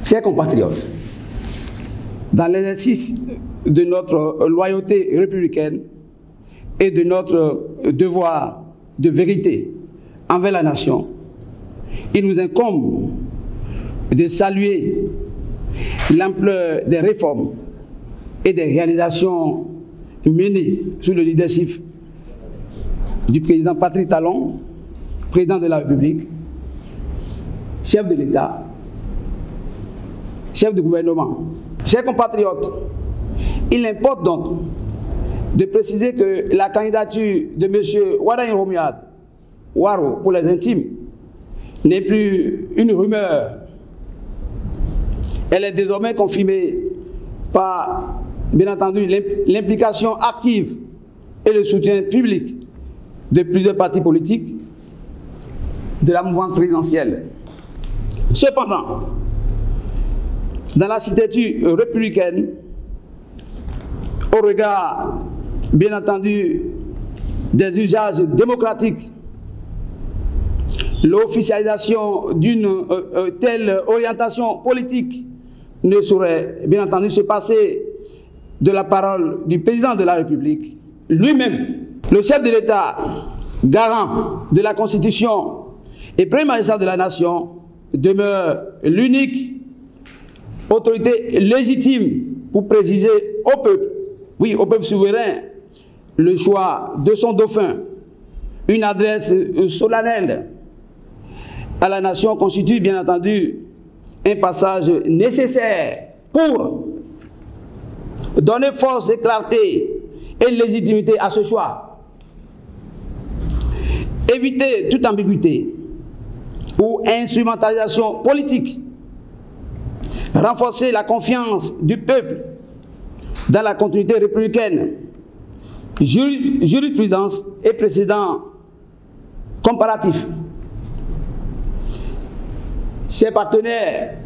Chers compatriotes, dans l'exercice de notre loyauté républicaine et de notre devoir de vérité envers la nation, il nous incombe de saluer l'ampleur des réformes et des réalisations menées sous le leadership du président Patrice Talon, président de la République, chef de l'État, chef de gouvernement. Chers compatriotes, il importe donc de préciser que la candidature de M. Wada Romiad, Waro pour les intimes, n'est plus une rumeur. Elle est désormais confirmée par, bien entendu, l'implication active et le soutien public de plusieurs partis politiques de la mouvance présidentielle. Cependant, dans la architecture républicaine, au regard, bien entendu, des usages démocratiques, l'officialisation d'une telle orientation politique ne saurait, bien entendu, se passer de la parole du président de la République lui-même. Le chef de l'État, garant de la Constitution et premier magistrat de la nation, demeure l'unique autorité légitime pour préciser au peuple, oui, au peuple souverain, le choix de son dauphin. Une adresse solennelle à la nation constitue bien entendu un passage nécessaire pour donner force et clarté et légitimité à ce choix. Éviter toute ambiguïté ou instrumentalisation politique. Renforcer la confiance du peuple dans la continuité républicaine, jurisprudence et précédents comparatifs. Chers partenaires,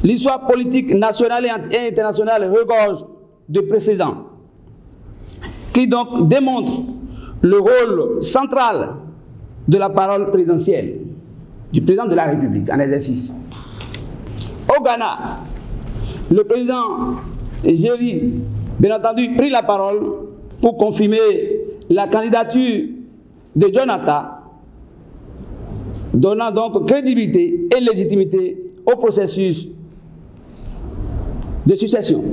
l'histoire politique nationale et internationale regorge de précédents qui donc démontrent le rôle central de la parole présidentielle du président de la République en exercice. Au Ghana, le président Géry, bien entendu, prit la parole pour confirmer la candidature de Jonathan, donnant donc crédibilité et légitimité au processus de succession.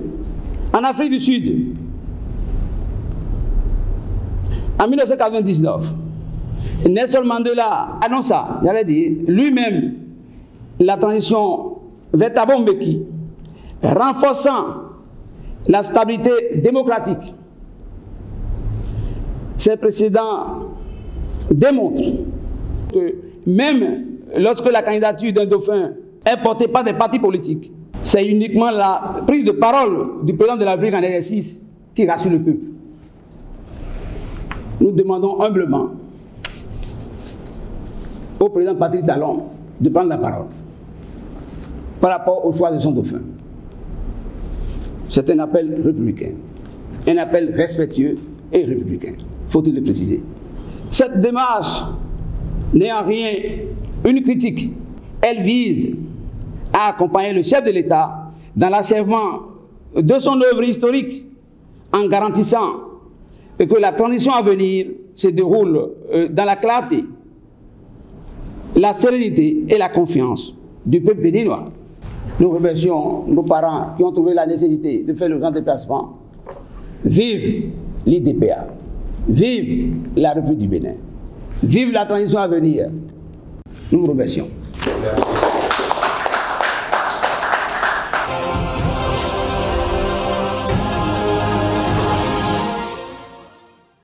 En Afrique du Sud, en 1999, Nelson Mandela annonça, j'allais dire, lui-même la transition vers Thabo Mbeki, renforçant la stabilité démocratique. Ces précédents démontrent que même lorsque la candidature d'un dauphin est portée par des partis politiques, c'est uniquement la prise de parole du président de la République en exercice qui rassure le peuple. Nous demandons humblement au président Patrice Talon de prendre la parole par rapport au choix de son dauphin. C'est un appel républicain, un appel respectueux et républicain, faut-il le préciser. Cette démarche n'est en rien une critique, elle vise à accompagner le chef de l'État dans l'achèvement de son œuvre historique en garantissant que la transition à venir se déroule dans la clarté, la sérénité et la confiance du peuple béninois. Nous remercions nos parents qui ont trouvé la nécessité de faire le grand déplacement. Vive l'IDPA, vive la République du Bénin, vive la transition à venir. Nous vous remercions.